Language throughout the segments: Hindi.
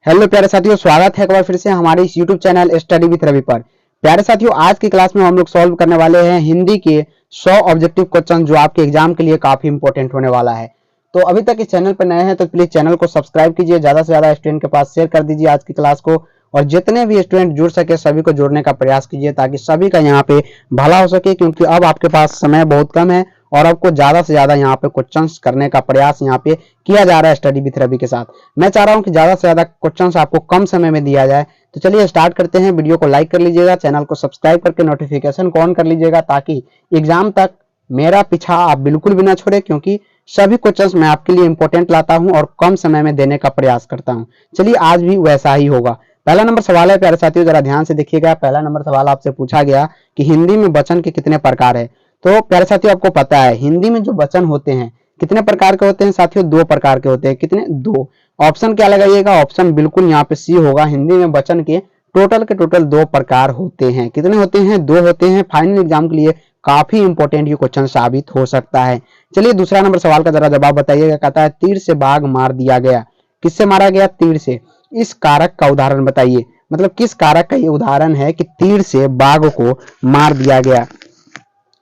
हेलो प्यारे साथियों, स्वागत है एक बार फिर से हमारे इस YouTube channel study with Ravi पर। प्यारे साथियों, आज की क्लास में हम लोग सॉल्व करने वाले हैं हिंदी के 100 ऑब्जेक्टिव क्वेश्चन जो आपके एग्जाम के लिए काफी इंपॉर्टेंट होने वाला है। तो अभी तक इस चैनल पर नए हैं तो प्लीज चैनल को सब्सक्राइब कीजिए, ज्यादा से ज्यादा स्टूडेंट के पास शेयर कर दीजिए आज की क्लास को, और जितने भी स्टूडेंट जुड़ सके सभी को जोड़ने का प्रयास कीजिए ताकि सभी का यहाँ पे भला हो सके, क्योंकि अब आपके पास समय बहुत कम है और आपको ज्यादा से ज्यादा यहाँ पे क्वेश्चंस करने का प्रयास यहाँ पे किया जा रहा है स्टडी विद रवि के साथ। मैं चाह रहा हूँ कि ज्यादा से ज्यादा क्वेश्चंस आपको कम समय में दिया जाए। तो चलिए स्टार्ट करते हैं। वीडियो को लाइक कर लीजिएगा, चैनल को सब्सक्राइब करके नोटिफिकेशन को ऑन कर लीजिएगा ताकि एग्जाम तक मेरा पीछा आप बिल्कुल भी ना छोड़े, क्योंकि सभी क्वेश्चंस मैं आपके लिए इंपॉर्टेंट लाता हूं और कम समय में देने का प्रयास करता हूं। चलिए आज भी वैसा ही होगा। पहला नंबर सवाल है प्यारे साथियों, जरा ध्यान से देखिएगा। पहला नंबर सवाल आपसे पूछा गया कि हिंदी में वचन के कितने प्रकार है। तो प्यारे साथियों, आपको पता है हिंदी में जो वचन होते हैं कितने प्रकार के होते हैं साथियों? 2 प्रकार के होते हैं। कितने? 2। ऑप्शन क्या लगाइएगा? ऑप्शन बिल्कुल यहाँ पे सी होगा। हिंदी में वचन के टोटल 2 प्रकार होते हैं। कितने होते हैं? 2 होते हैं। फाइनल एग्जाम के लिए काफी इंपॉर्टेंट ये क्वेश्चन साबित हो सकता है। चलिए दूसरा नंबर सवाल का जरा जवाब बताइएगा। कहता है तीर से बाघ मार दिया गया। किससे मारा गया? तीर से। इस कारक का उदाहरण बताइए। मतलब किस कारक का ये उदाहरण है कि तीर से बाघ को मार दिया गया?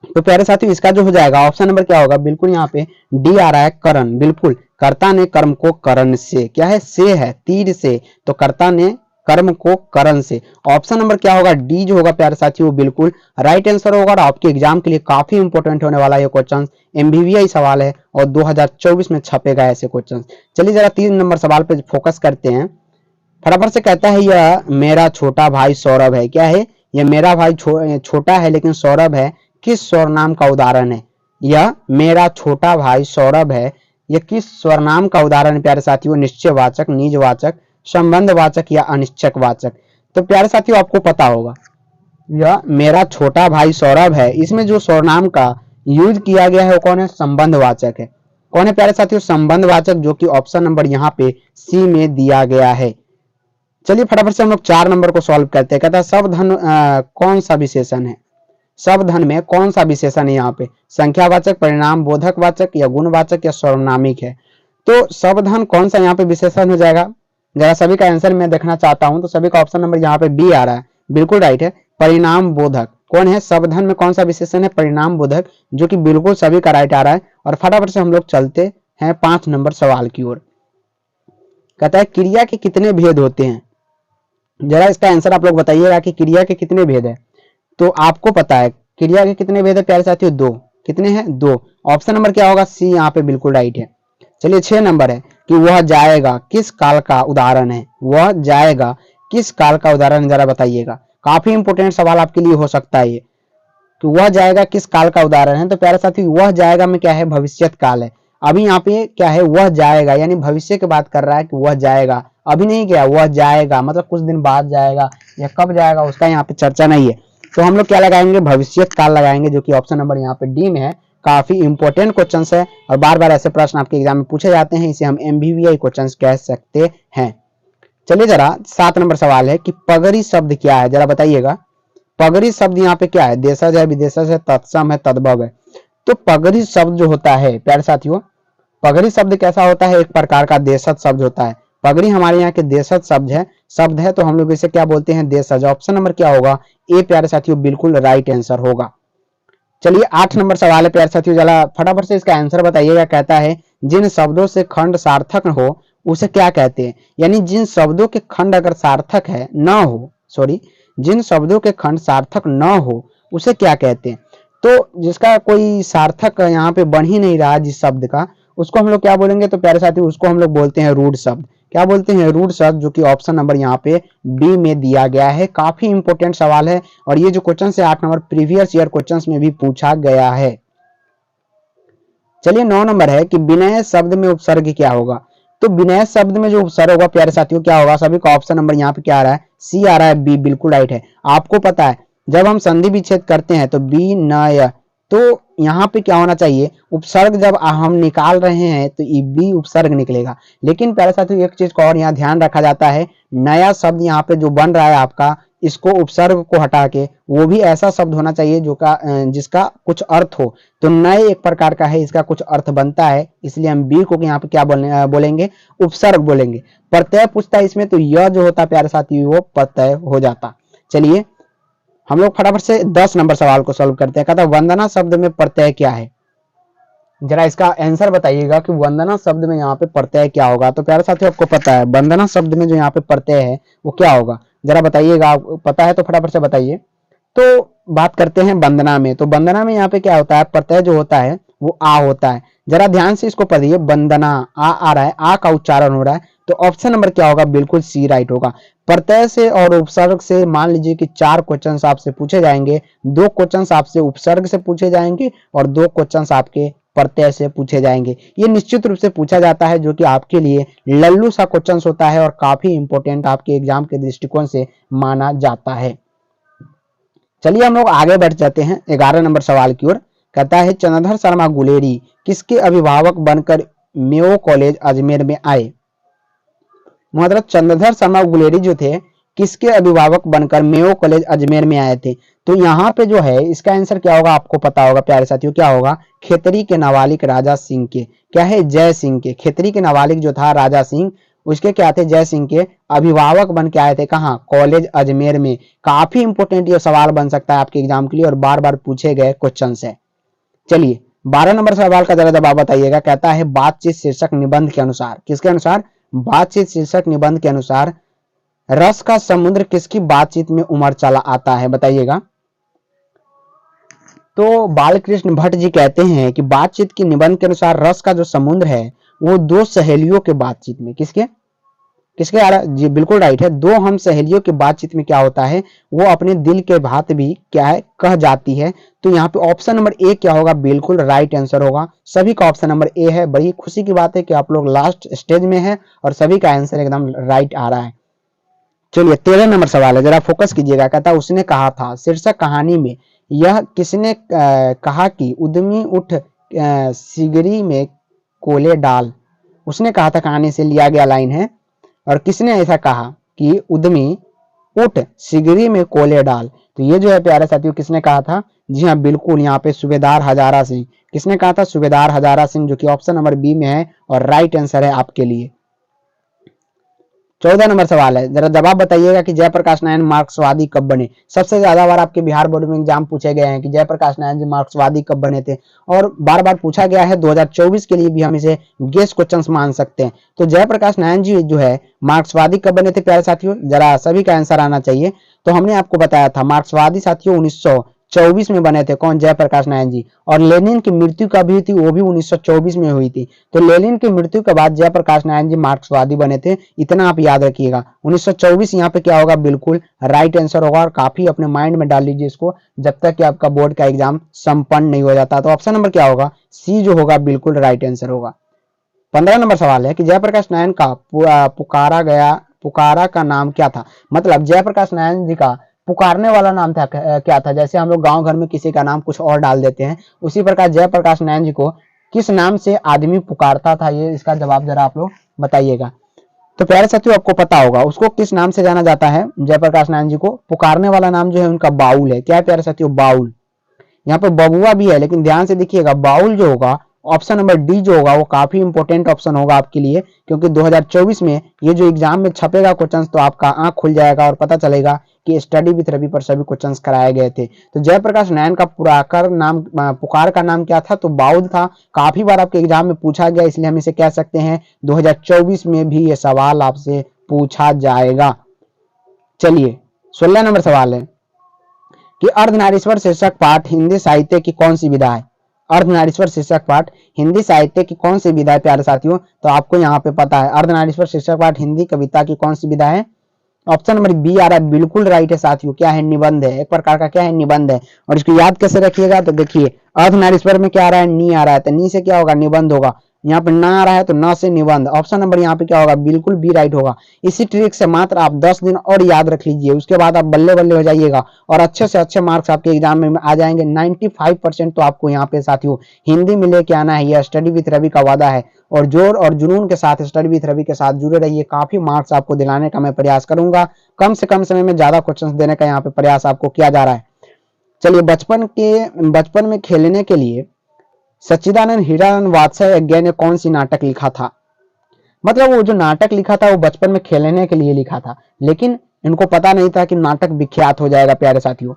तो प्यारे साथियों, इसका जो हो जाएगा ऑप्शन नंबर क्या होगा? बिल्कुल यहाँ पे डी आ रहा है, करण। बिल्कुल, कर्ता ने कर्म को करण से, क्या है? से है, तीर से, तो कर्ता ने कर्म को करण से। ऑप्शन नंबर क्या होगा? डी जो होगा प्यारे साथियों वो बिल्कुल राइट आंसर होगा। और आपके एग्जाम के लिए काफी इंपॉर्टेंट होने वाला ये क्वेश्चन, एमबीवीआई सवाल है और 2024 में छपेगा ऐसे क्वेश्चन। चलिए जरा 3 नंबर सवाल पे फोकस करते हैं। फटाफट से कहता है यह मेरा छोटा भाई सौरभ है। क्या है? यह मेरा भाई छोटा है लेकिन सौरभ है। किस स्वरनाम का उदाहरण है? यह मेरा छोटा भाई सौरभ है, यह किस स्वरनाम का उदाहरण है प्यारे साथियों? निश्चयवाचक, निजवाचक, संबंधवाचक या अनिश्चयवाचक? तो प्यारे साथियों, आपको पता होगा यह मेरा छोटा भाई सौरभ है, इसमें जो स्वरनाम का यूज किया गया है वो कौन है? संबंधवाचक है। कौन है प्यारे साथियों? संबंधवाचक, जो कि ऑप्शन नंबर यहाँ पे सी में दिया गया है। चलिए फटाफट से हम लोग 4 नंबर को सॉल्व करते हैं। कहता है सबधन कौन सा विशेषण है? सबधन में कौन सा विशेषण है यहाँ पे? संख्यावाचक, परिणाम बोधक वाचक या गुणवाचक या सर्वनामिक है? तो सबधन कौन सा यहाँ पे विशेषण हो जाएगा? जरा सभी का आंसर मैं देखना चाहता हूं। तो सभी का ऑप्शन नंबर यहाँ पे बी आ रहा है, बिल्कुल राइट है, परिणाम बोधक। कौन है? सबधन में कौन सा विशेषण है? परिणाम बोधक, जो कि बिल्कुल सभी का राइट आ रहा है। और फटाफट से हम लोग चलते हैं 5 नंबर सवाल की ओर। कहता है क्रिया के कितने भेद होते हैं? जरा इसका आंसर आप लोग बताइएगा कि क्रिया के कितने भेद है। तो आपको पता है क्रिया के कितने भेद है प्यारे साथियों? 2। कितने हैं? 2। ऑप्शन नंबर क्या होगा? सी यहाँ पे बिल्कुल राइट है। चलिए 6 नंबर है कि वह जाएगा किस काल का उदाहरण है? वह जाएगा किस काल का उदाहरण, जरा बताइएगा। काफी इंपोर्टेंट सवाल आपके लिए हो सकता है ये कि वह जाएगा किस काल का उदाहरण है। तो प्यारे साथियों, वह जाएगा में क्या है? भविष्यत काल है। अभी यहाँ पे क्या है? वह जाएगा, यानी भविष्य की बात कर रहा है कि वह जाएगा, अभी नहीं गया, वह जाएगा मतलब कुछ दिन बाद जाएगा या कब जाएगा उसका यहाँ पे चर्चा नहीं है। तो हम लोग क्या लगाएंगे? भविष्य काल लगाएंगे, जो कि ऑप्शन नंबर यहाँ पे डी में है। काफी इंपॉर्टेंट क्वेश्चन है और बार बार ऐसे प्रश्न आपके एग्जाम में पूछे जाते हैं, इसे हम एमबीवीआई क्वेश्चन कह सकते हैं। चलिए जरा 7 नंबर सवाल है कि पगड़ी शब्द क्या है? जरा बताइएगा। पगड़ी शब्द यहाँ पे क्या है? देशज है, विदेशज है, तत्सम है, तद्भव है। तो पगड़ी शब्द जो होता है प्यारे साथियों, पगड़ी शब्द कैसा होता है? एक प्रकार का देशज शब्द होता है। पगड़ी हमारे यहाँ के देशज शब्द है, तो हम लोग इसे क्या बोलते हैं? देशज। ऑप्शन नंबर क्या होगा? ए प्यारे साथियों बिल्कुल राइट आंसर होगा। चलिए 8 नंबर सवाल है प्यारे साथियों, जरा फटाफट से इसका आंसर बताइएगा। कहता है जिन शब्दों से खंड सार्थक हो उसे क्या कहते हैं? यानी जिन शब्दों के खंड अगर सार्थक है ना हो, जिन शब्दों के खंड सार्थक ना हो उसे क्या कहते हैं? तो जिसका कोई सार्थक यहाँ पे बन ही नहीं रहा जिस शब्द का, उसको हम लोग क्या बोलेंगे? तो प्यारे साथी उसको हम लोग बोलते हैं रूढ़ शब्द। क्या बोलते हैं? रूढ़ शब्द, जो कि ऑप्शन नंबर यहाँ पे बी में दिया गया है। काफी इंपॉर्टेंट सवाल है और ये जो क्वेश्चन है 8 नंबर प्रीवियस ईयर क्वेश्चन में भी पूछा गया है। चलिए 9 नंबर है कि विनय शब्द में उपसर्ग क्या होगा? तो विनय शब्द में जो उपसर्ग होगा प्यारे साथियों क्या होगा? सभी का ऑप्शन नंबर यहाँ पे क्या आ रहा है? सी आ रहा है, बी बिल्कुल राइट है। आपको पता है जब हम संधि विच्छेद करते हैं तो विनय तो यहाँ पे क्या होना चाहिए, उपसर्ग जब हम निकाल रहे हैं तो ई बी उपसर्ग निकलेगा। लेकिन प्यारे साथियों एक चीज को और यहाँ ध्यान रखा जाता है, नया शब्द यहाँ पे जो बन रहा है आपका, इसको उपसर्ग को हटा के वो भी ऐसा शब्द होना चाहिए जो का जिसका कुछ अर्थ हो। तो नए एक प्रकार का है, इसका कुछ अर्थ बनता है, इसलिए हम बी को यहाँ पे क्या बोलेंगे, उपसर्ग बोलेंगे। प्रत्यय पूछता है इसमें, तो यह जो होता है प्यारे साथियों वो प्रत्यय हो जाता। चलिए हम लोग फटाफट से 10 नंबर सवाल को सॉल्व करते हैं। कहता है वंदना शब्द में प्रत्यय क्या है, जरा इसका आंसर बताइएगा कि वंदना शब्द में यहाँ पे प्रत्यय क्या होगा। तो प्यारे साथियों आपको पता है वंदना शब्द में जो यहाँ पे प्रत्यय है वो क्या होगा, जरा बताइएगा, पता है तो फटाफट से बताइए। तो बात करते हैं वंदना में। तो वंदना में यहाँ पे क्या होता है, प्रत्यय जो होता है वो आ होता है। जरा ध्यान से इसको पढ़िए, वंदना आ रहा है, आ का उच्चारण हो रहा है, तो ऑप्शन नंबर क्या होगा, बिल्कुल सी राइट होगा। प्रत्यय से और उपसर्ग से मान लीजिए कि 4 क्वेश्चन आपसे पूछे जाएंगे, 2 क्वेश्चन आपसे उपसर्ग से पूछे जाएंगे और 2 क्वेश्चन आपके प्रत्यय से पूछे जाएंगे। ये निश्चित रूप से पूछा जाता है, जो कि आपके लिए लल्लू सा क्वेश्चन होता है और काफी इंपॉर्टेंट आपके एग्जाम के दृष्टिकोण से माना जाता है। चलिए हम लोग आगे बढ़ जाते हैं 11 नंबर सवाल की ओर। कहता है चंद्रधर शर्मा गुलेरी किसके अभिभावक बनकर मेयो कॉलेज अजमेर में आए। मतलब चंद्रधर शर्मा गुलेरी जो थे किसके अभिभावक बनकर मेयो कॉलेज अजमेर में आए थे। तो यहाँ पे जो है इसका आंसर क्या होगा, आपको पता होगा प्यारे साथियों, क्या होगा, खेतरी के नाबालिग राजा सिंह के, क्या है, जय सिंह के। खेतरी के नाबालिग जो था राजा सिंह, उसके क्या थे, जय सिंह के अभिभावक बन के आए थे। कहाँ, कॉलेज अजमेर में। काफी इंपोर्टेंट ये सवाल बन सकता है आपके एग्जाम के लिए और बार बार पूछे गए क्वेश्चन है। चलिए 12 नंबर सवाल का जरा जवाब बताइएगा। कहता है बातचीत शीर्षक निबंध के अनुसार, किसके अनुसार, बातचीत शीर्षक निबंध के अनुसार रस का समुद्र किसकी बातचीत में उमड़ चला आता है, बताइएगा। तो बालकृष्ण भट्ट जी कहते हैं कि बातचीत की निबंध के अनुसार रस का जो समुद्र है वो 2 सहेलियों के बातचीत में, किसके किसके आ रहा जी, बिल्कुल राइट है, 2 हम सहेलियों की बातचीत में क्या होता है, वो अपने दिल के बात भी क्या है कह जाती है। तो यहाँ पे ऑप्शन नंबर ए क्या होगा, बिल्कुल राइट आंसर होगा। सभी का ऑप्शन नंबर ए है। बड़ी खुशी की बात है कि आप लोग लास्ट स्टेज में है और सभी का आंसर एकदम राइट आ रहा है। चलिए 13 नंबर सवाल है, जरा फोकस कीजिएगा। कहता उसने कहा था शीर्षक कहानी में यह किसने कहा कि उद्यमी उठ सिगरी में कोले डाल। उसने कहा था कहानी से लिया गया लाइन है, और किसने ऐसा कहा कि उद्यमी उठ सिगरी में कोले डाल। तो ये जो है प्यारे साथियों किसने कहा था, जी हाँ बिल्कुल यहाँ पे सूबेदार हजारा सिंह। किसने कहा था, सूबेदार हजारा सिंह, जो कि ऑप्शन नंबर बी में है और राइट आंसर है आपके लिए। 14 नंबर सवाल है, जरा जवाब बताइएगा कि जयप्रकाश नारायण मार्क्सवादी कब बने। सबसे ज्यादा बार आपके बिहार बोर्ड में एग्जाम पूछे गए हैं कि जयप्रकाश नारायण जी मार्क्सवादी कब बने थे, और बार बार पूछा गया है। 2024 के लिए भी हम इसे गेस क्वेश्चन मान सकते हैं। तो जयप्रकाश नारायण जी जो है मार्क्सवादी कब बने थे प्यारे साथियों, जरा सभी का आंसर आना चाहिए। तो हमने आपको बताया था मार्क्सवादी साथियों 1924 में बने थे, कौन, जयप्रकाश नारायण जी। और लेनिन की मृत्यु कभी हुई थी, वो भी 1924 में हुई थी। तो लेनिन की मृत्यु के बाद जयप्रकाश नारायण जी मार्क्सवादी बने थे, इतना आप याद रखिएगा। 1924 यहाँ पे क्या होगा, बिल्कुल राइट आंसर होगा। और काफी अपने माइंड में डाल लीजिए इसको जब तक कि आपका बोर्ड का एग्जाम संपन्न नहीं हो जाता। तो ऑप्शन नंबर क्या होगा, सी जो होगा बिल्कुल राइट आंसर होगा। 15 नंबर सवाल है कि जयप्रकाश नारायण का पुकारा का नाम क्या था। मतलब जयप्रकाश नारायण जी का पुकारने वाला नाम था क्या था। जैसे हम लोग गांव घर में किसी का नाम कुछ और डाल देते हैं, उसी प्रकार जयप्रकाश नारायण जी को किस नाम से आदमी पुकारता था, ये इसका जवाब जरा आप लोग बताइएगा। तो प्यारे साथियों आपको पता होगा उसको किस नाम से जाना जाता है, जयप्रकाश नारायण जी को पुकारने वाला नाम जो है उनका बाउल है। क्या है प्यारे साथियों, बाउल। यहाँ पे बबुआ भी है, लेकिन ध्यान से देखिएगा बाउल जो होगा ऑप्शन नंबर डी जो होगा वो काफी इंपॉर्टेंट ऑप्शन होगा आपके लिए, क्योंकि 2024 में ये जो एग्जाम में छपेगा क्वेश्चन तो आपका आंख खुल जाएगा और पता चलेगा कि स्टडी विथ रवि पर सभी क्वेश्चंस कराए गए थे। तो जयप्रकाश नारायण का पुकार का नाम क्या था, तो बाउल था। काफी बार आपके एग्जाम में पूछा गया, इसलिए हम इसे कह सकते हैं 2024 में भी ये सवाल आपसे पूछा जाएगा। चलिए 16 नंबर सवाल है कि अर्धनारीश्वर शीर्षक पाठ हिंदी साहित्य की कौन सी विधा है। अर्धनारीश्वर शीर्षक पाठ हिंदी साहित्य की कौन सी विधा है प्यारे साथियों, तो आपको यहाँ पे पता है अर्धनारीश्वर शीर्षक पाठ हिंदी कविता की कौन सी विधा है। ऑप्शन नंबर बी आ रहा है, बिल्कुल राइट है साथियों। क्या है, निबंध है, एक प्रकार का क्या है, निबंध है। और इसको याद कैसे रखिएगा, तो देखिए अर्धनारीश्वर में क्या आ रहा है, नी आ रहा है, तो नी से क्या होगा, निबंध होगा। यहाँ पे ना आ रहा है तो न से निबंध, ऑप्शन नंबर यहाँ पे क्या होगा, बिल्कुल बी राइट होगा। इसी ट्रिक से मात्र आप 10 दिन और याद रख लीजिए, उसके बाद आप बल्ले बल्ले हो जाइएगा और अच्छे से अच्छे मार्क्स आपके एग्जाम में आ जाएंगे। 95% तो आपको यहाँ पे साथियों हिंदी में लेके आना है, यह स्टडी विथ रवि का वादा है। और जोर और जुनून के साथ स्टडी विथ रवि के साथ जुड़े रहिए, काफी मार्क्स आपको दिलाने का मैं प्रयास करूंगा। कम से कम समय में ज्यादा क्वेश्चन देने का यहाँ पे प्रयास आपको किया जा रहा है। चलिए, बचपन में खेलने के लिए सच्चिदानंद हीरानंद वात्स्यायज्ञ ने कौन सी नाटक लिखा था। मतलब वो जो नाटक लिखा था वो बचपन में खेलने के लिए लिखा था, लेकिन इनको पता नहीं था कि नाटक विख्यात हो जाएगा प्यारे साथियों।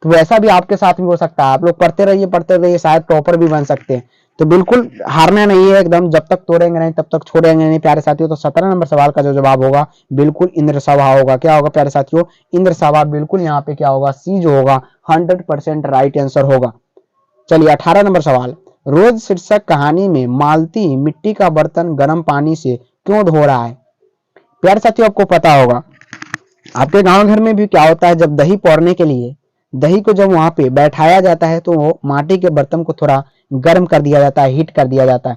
तो वैसा भी आपके साथ भी हो सकता है, आप लोग पढ़ते रहिए, शायद टॉपर भी बन सकते हैं। तो बिल्कुल हारना नहीं है एकदम, जब तक तोड़ेंगे नहीं तब तक छोड़ेंगे नहीं प्यारे साथियों। तो 17 नंबर सवाल का जो जवाब होगा बिल्कुल इंद्र सभा होगा। क्या होगा प्यारे साथियों, इंद्र सभा। बिल्कुल यहाँ पे क्या होगा, सी जो होगा 100% राइट आंसर होगा। चलिए 18 नंबर सवाल, रोज शीर्षक कहानी में मालती मिट्टी का बर्तन गर्म पानी से क्यों धो रहा है। प्यारे साथियों आपको पता होगा, आपके गांव घर में भी क्या होता है, जब दही पौरने के लिए दही को जब वहां पे बैठाया जाता है तो वो माटी के बर्तन को थोड़ा गर्म कर दिया जाता है, हीट कर दिया जाता है।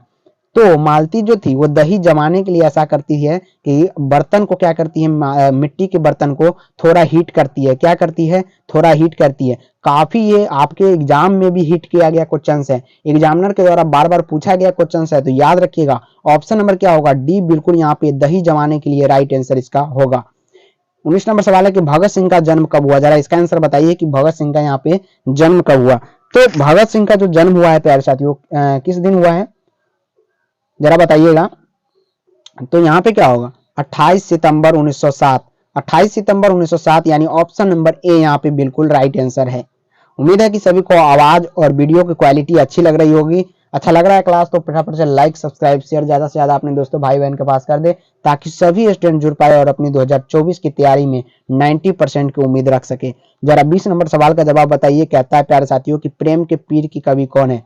तो मालती जो थी वो दही जमाने के लिए ऐसा करती है कि बर्तन को क्या करती है, मिट्टी के बर्तन को थोड़ा हीट करती है। क्या करती है, थोड़ा हीट करती है। काफी ये आपके एग्जाम में भी हिट किया गया क्वेश्चन है, एग्जामिनर के द्वारा बार बार पूछा गया क्वेश्चन है। तो याद रखिएगा ऑप्शन नंबर क्या होगा, डी बिल्कुल यहाँ पे दही जमाने के लिए राइट आंसर इसका होगा। 19 नंबर सवाल है कि भगत सिंह का जन्म कब हुआ। जरा इसका आंसर बताइए कि भगत सिंह का यहाँ पे जन्म कब हुआ। तो भगत सिंह का जो जन्म हुआ है प्यारे साथियों किस दिन हुआ है, जरा बताइएगा। तो यहाँ पे क्या होगा, 28 सितंबर 1907। 28 सितंबर 1907 यानी ऑप्शन नंबर ए यहाँ पे बिल्कुल राइट आंसर है। उम्मीद है कि सभी को आवाज और वीडियो की क्वालिटी अच्छी लग रही होगी। अच्छा लग रहा है क्लास तो फटाफट से लाइक सब्सक्राइब शेयर ज्यादा से ज्यादा अपने दोस्तों भाई बहन के पास कर दे, ताकि सभी स्टूडेंट जुड़ पाए और अपनी 2024 की तैयारी में 90% की उम्मीद रख सके। जरा 20 नंबर सवाल का जवाब बताइए। कहता है प्यारे साथियों कि प्रेम के पीर की कवि कौन है।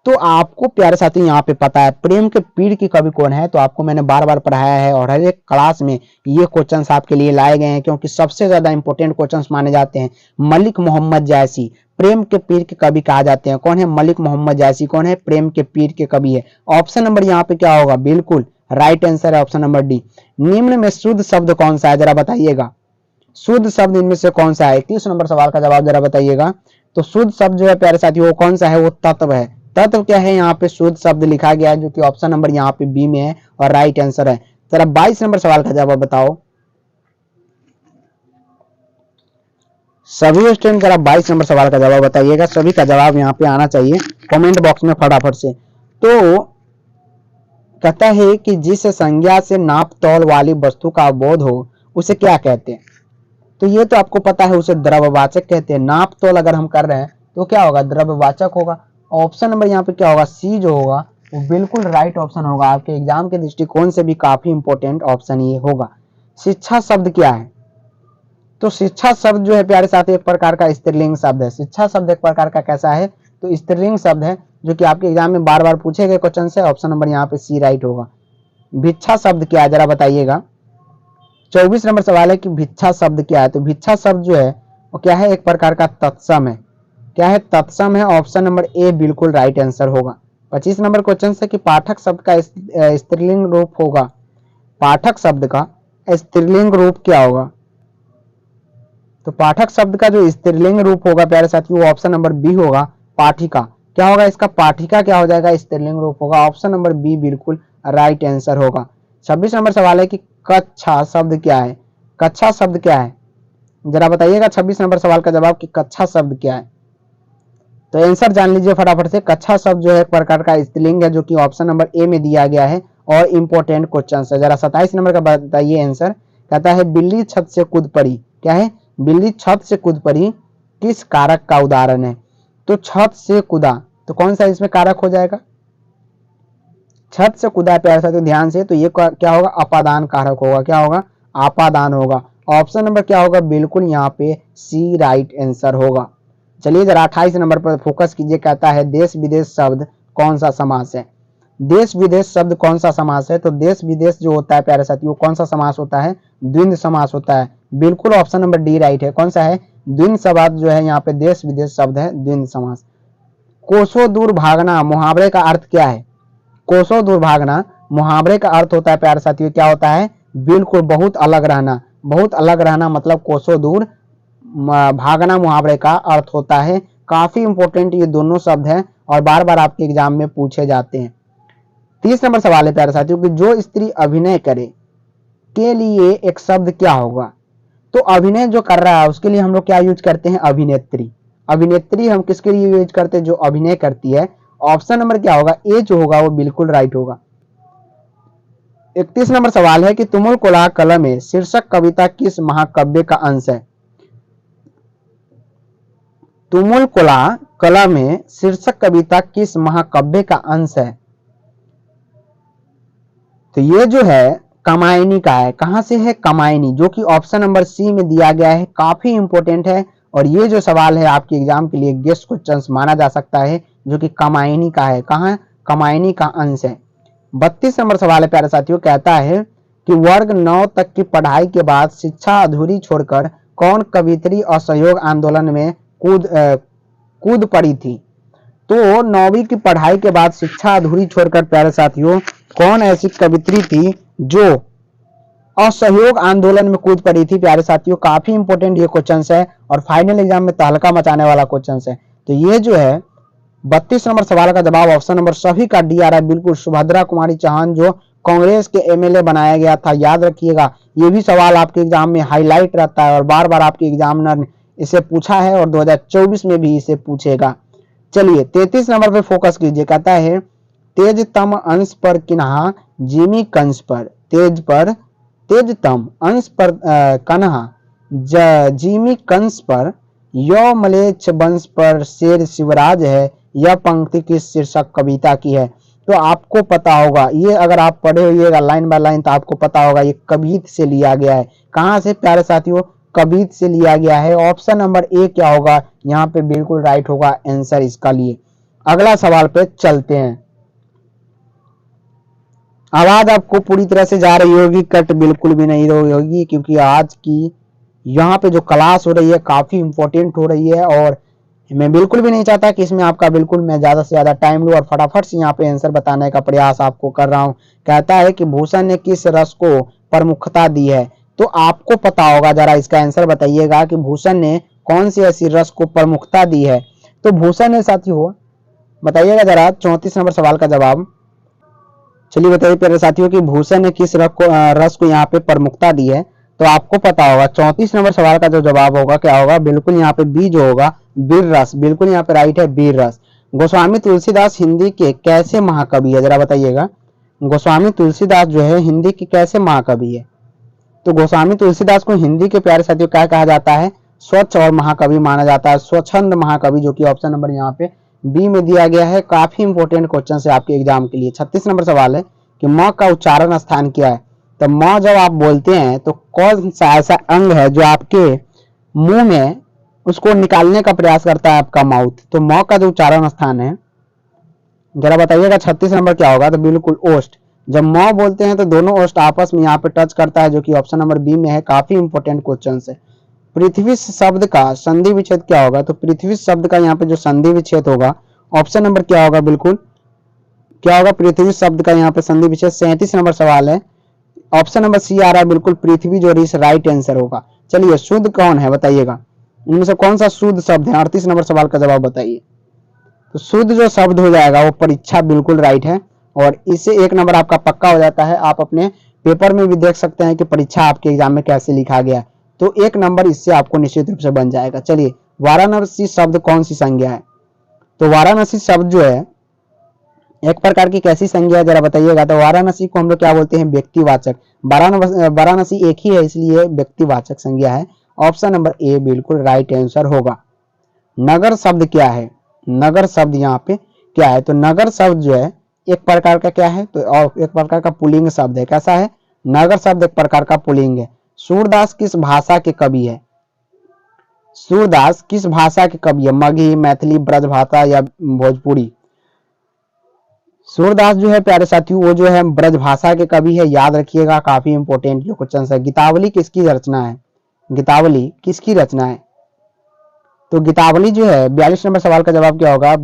तो आपको प्यारे साथी यहाँ पे पता है प्रेम के पीर की कवि कौन है। तो आपको मैंने बार बार पढ़ाया है और हर एक क्लास में ये क्वेश्चंस आपके लिए लाए गए हैं, क्योंकि सबसे ज्यादा इंपॉर्टेंट क्वेश्चंस माने जाते हैं। मलिक मोहम्मद जायसी प्रेम के पीर के कवि कहा जाते हैं। कौन है मलिक मोहम्मद जायसी, कौन है प्रेम के पीर के कवि है। ऑप्शन नंबर यहाँ पे क्या होगा, बिल्कुल राइट आंसर है ऑप्शन नंबर डी। निम्न में शुद्ध शब्द कौन सा है, जरा बताइएगा। शुद्ध शब्द इनमें से कौन सा है। 21 नंबर सवाल का जवाब जरा बताइएगा। तो शुद्ध शब्द जो है प्यारे साथी वो कौन सा है, वो तत्व है। तत्व क्या है, यहाँ पे शुद्ध शब्द लिखा गया है, जो कि ऑप्शन नंबर यहाँ पे बी में है और राइट आंसर है। जरा 22 नंबर सवाल का जवाब बताओ सभी स्टूडेंट, जरा 22 नंबर सवाल का जवाब बताइएगा। सभी का जवाब यहाँ पे आना चाहिए कमेंट बॉक्स में फटाफट से। तो कहता है कि जिस संज्ञा से नाप तौल वाली वस्तु का बोध हो उसे क्या कहते हैं। तो ये तो आपको पता है, उसे द्रव्यवाचक कहते हैं। नाप तोल अगर हम कर रहे हैं तो क्या होगा, द्रव्यवाचक होगा। ऑप्शन नंबर यहाँ पे क्या होगा, सी जो होगा वो बिल्कुल राइट ऑप्शन होगा। आपके एग्जाम के दृष्टिकोण से भी काफी इंपॉर्टेंट ऑप्शन ये होगा। शिक्षा शब्द क्या है। तो शिक्षा शब्द जो है प्यारे साथी एक प्रकार का स्त्रीलिंग शब्द है। शिक्षा शब्द एक प्रकार का कैसा है, तो स्त्रीलिंग शब्द है, जो कि आपके एग्जाम में बार बार पूछे गए क्वेश्चन से। ऑप्शन नंबर यहाँ पे सी राइट होगा। भिक्षा शब्द क्या है, जरा बताइएगा। 24 नंबर सवाल है कि भिक्षा शब्द क्या है। तो भिक्षा शब्द जो है वो क्या है, एक प्रकार का तत्सम है। क्या है, तत्सम है। ऑप्शन नंबर ए बिल्कुल राइट आंसर होगा। 25 नंबर क्वेश्चन है कि पाठक शब्द का स्त्रीलिंग रूप होगा। पाठक शब्द का स्त्रीलिंग रूप क्या होगा। तो पाठक शब्द का जो स्त्रीलिंग रूप होगा प्यारे साथी वो ऑप्शन नंबर बी होगा, पाठिका। क्या होगा इसका, पाठिका क्या हो जाएगा, स्त्रीलिंग रूप होगा। ऑप्शन नंबर बी बिल्कुल राइट आंसर होगा। 26 नंबर सवाल है कि कक्षा शब्द क्या है। कक्षा शब्द क्या है, जरा बताइएगा 26 नंबर सवाल का जवाब कि कक्षा शब्द क्या है। तो आंसर जान लीजिए फटाफट से। कक्षा शब्द जो है एक प्रकार का स्त्रीलिंग है, जो कि ऑप्शन नंबर ए में दिया गया है और इंपॉर्टेंट क्वेश्चन है। जरा 27 नंबर का बताइए आंसर। कहता है बिल्ली छत से कूद पड़ी। क्या है, बिल्ली छत से कूद पड़ी किस कारक का उदाहरण है। तो छत से कूदा, तो कौन सा इसमें कारक हो जाएगा, छत से कूदा है प्यारे साथियों ध्यान से। तो ये क्या होगा, अपादान कारक होगा। क्या होगा, अपादान होगा। ऑप्शन नंबर क्या होगा, बिल्कुल यहाँ पे सी राइट आंसर होगा। चलिए जरा 28 नंबर पर फोकस कीजिए। कहता है देश विदेश शब्द कौन सा समास है। देश विदेश शब्द कौन सा समास है। तो देश विदेश जो होता है प्यारे साथियों कौन सा समास होता है, द्वंद्व समास होता है। बिल्कुल ऑप्शन नंबर डी राइट है। कौन सा है, द्वंद्व शब्द जो है यहाँ पे देश विदेश शब्द है द्वंद्व समास। कोसों दूर भागना मुहावरे का अर्थ क्या है। कोसों दूर भागना मुहावरे का अर्थ होता है प्यारे साथियों क्या होता है, बिल्कुल बहुत अलग रहना। बहुत अलग रहना मतलब कोसों दूर भागना मुहावरे का अर्थ होता है। काफी इंपॉर्टेंट ये दोनों शब्द हैं और बार बार आपके एग्जाम में पूछे जाते हैं। 30 नंबर सवाल है प्यारे साथियों कि जो स्त्री अभिनय करे के लिए एक शब्द क्या होगा। तो अभिनय जो कर रहा है उसके लिए हम लोग क्या यूज करते हैं, अभिनेत्री। अभिनेत्री हम किसके लिए यूज करते हैं, जो अभिनय करती है। ऑप्शन नंबर क्या होगा, ए जो होगा वो बिल्कुल राइट होगा। 31 नंबर सवाल है कि तुमुल कोला कलम में शीर्षक कविता किस महाकाव्य का अंश है। तुमुल कोला कलम में शीर्षक कविता किस महाकाव्य का अंश है। तो ये जो है कामायनी का है। कहां से है, कामायनी, जो कि ऑप्शन नंबर सी में दिया गया है। काफी इंपॉर्टेंट है और ये जो सवाल है आपके एग्जाम के लिए गेस्ट क्वेश्चन माना जा सकता है, जो कि कामायनी का है। कहां, कामायनी का अंश है। 32 नंबर सवाल है प्यारे साथियों, कहता है कि वर्ग 9 तक की पढ़ाई के बाद शिक्षा अधूरी छोड़कर कौन कवित्री असहयोग आंदोलन में कूद पड़ी थी। तो 9वीं की पढ़ाई के बाद शिक्षा अधूरी छोड़कर प्यारे साथियों कौन ऐसी कवित्री थी जो असहयोग आंदोलन में कूद पड़ी थी। प्यारे साथियों काफी इंपॉर्टेंट ये क्वेश्चन है और फाइनल एग्जाम में तहलका मचाने वाला क्वेश्चन है। तो ये जो है 32 नंबर सवाल का जवाब ऑप्शन नंबर सभी का डी आ रहा है बिल्कुल। सुभद्रा कुमारी चौहान जो कांग्रेस के एमएलए बनाया गया था, याद रखिएगा ये भी सवाल आपके एग्जाम में हाईलाइट रहता है और बार बार आपके एग्जामिनर इसे पूछा है और 2024 में भी इसे पूछेगा। चलिए 33 नंबर पे फोकस कीजिए। कहता है तेज तम अंश पर किन्हा जिमी कंस पर, तेज तम अंश पर कन्हा जिमी कंस पर, यो मलेच्छ वंश पर शेर शिवराज है। यह पंक्ति किस शीर्षक कविता की है। तो आपको पता होगा ये, अगर आप पढ़े होइएगा लाइन बाय लाइन तो आपको पता होगा ये कबीत से लिया गया है। कहां से प्यारे साथियों, कबीत से लिया गया है। ऑप्शन नंबर ए क्या होगा, यहाँ पे बिल्कुल राइट होगा आंसर इसका लिए। अगला सवाल पे चलते हैं। आवाज आपको पूरी तरह से जा रही होगी, कट बिल्कुल भी नहीं रही होगी, क्योंकि आज की यहाँ पे जो क्लास हो रही है काफी इंपॉर्टेंट हो रही है और मैं बिल्कुल भी नहीं चाहता कि इसमें आपका बिल्कुल मैं ज्यादा से ज्यादा टाइम लूं और फटाफट से यहाँ पे आंसर बताने का प्रयास आपको कर रहा हूँ। कहता है कि भूषण ने किस रस को प्रमुखता दी है। तो आपको पता होगा, जरा इसका आंसर बताइएगा कि भूषण ने कौन सी ऐसी रस को प्रमुखता दी है। तो भूषण ने साथियों बताइएगा जरा 34 नंबर सवाल का जवाब। चलिए बताइए प्यारे साथियों कि भूषण ने किस रस को यहाँ पे प्रमुखता दी है। तो आपको पता होगा 34 नंबर सवाल का जो जवाब होगा क्या होगा, बिल्कुल यहाँ पे बी जो होगा वीर रस, बिल्कुल यहाँ पे राइट है वीर रस। गोस्वामी तुलसीदास हिंदी के कैसे महाकवि है, जरा बताइएगा। गोस्वामी तुलसीदास जो है हिंदी के कैसे महाकवि है। तो गोस्वामी तुलसीदास को हिंदी के प्यारे साथियों क्या कहा जाता है, स्वच्छ और महाकवि माना जाता है, स्वच्छंद महाकवि, जो कि ऑप्शन नंबर यहाँ पे बी में दिया गया है। काफी इंपॉर्टेंट क्वेश्चन है आपके एग्जाम के लिए। 36 नंबर सवाल है कि म का उच्चारण स्थान क्या है। तो म जब आप बोलते हैं तो कौन सा ऐसा अंग है जो आपके मुंह में उसको निकालने का प्रयास करता है, आपका माउथ। तो म का जो उच्चारण स्थान है जरा बताइएगा 36 नंबर क्या होगा। तो बिल्कुल ओष्ठ। जब म बोलते हैं तो दोनों ओष्ठ आपस में यहाँ पे टच करता है, जो कि ऑप्शन नंबर बी में है। काफी इंपॉर्टेंट क्वेश्चन है। पृथ्वी शब्द का संधि विच्छेद क्या होगा। तो पृथ्वी शब्द का यहाँ पे जो संधि विच्छेद होगा ऑप्शन नंबर क्या होगा, बिल्कुल क्या होगा, पृथ्वी शब्द का यहाँ पे संधि विच्छेद। 37 नंबर सवाल है, ऑप्शन नंबर सी आ रहा है बिल्कुल पृथ्वी, जो इस राइट आंसर होगा। चलिए शुद्ध कौन है बताइएगा, इनमें से कौन सा शुद्ध शब्द है। 38 नंबर सवाल का जवाब बताइए। तो शुद्ध जो शब्द हो जाएगा वो परीक्षा, बिल्कुल राइट है और इससे 1 नंबर आपका पक्का हो जाता है। आप अपने पेपर में भी देख सकते हैं कि परीक्षा आपके एग्जाम में कैसे लिखा गया, तो 1 नंबर इससे आपको निश्चित रूप से बन जाएगा। चलिए वाराणसी शब्द कौन सी संज्ञा है। तो वाराणसी शब्द जो है एक प्रकार की कैसी संज्ञा है, जरा बताइएगा। तो वाराणसी को हम लोग क्या बोलते हैं, व्यक्तिवाचक। वाराणसी एक ही है इसलिए व्यक्तिवाचक संज्ञा है। ऑप्शन नंबर ए बिल्कुल राइट आंसर होगा। नगर शब्द क्या है, नगर शब्द यहाँ पे क्या है। तो नगर शब्द जो है एक प्रकार का क्या है, तो और एक प्रकार का पुल्लिंग शब्द है। कैसा है, नगर शब्द एक प्रकार का पुल्लिंग है। सूरदास किस भाषा के कवि है। सूरदास किस भाषा के कवि है, मगही, मैथिली, ब्रजभाषा या भोजपुरी। सूरदास जो है प्यारे साथियों वो जो है ब्रजभाषा के कवि है, याद रखिएगा। काफी इंपॉर्टेंट ये क्वेश्चन है। गीतावली किसकी रचना है, गीतावली किसकी रचना है। तो गीतावली जो है 42 नंबर सवाल का जवाब क्या होगा,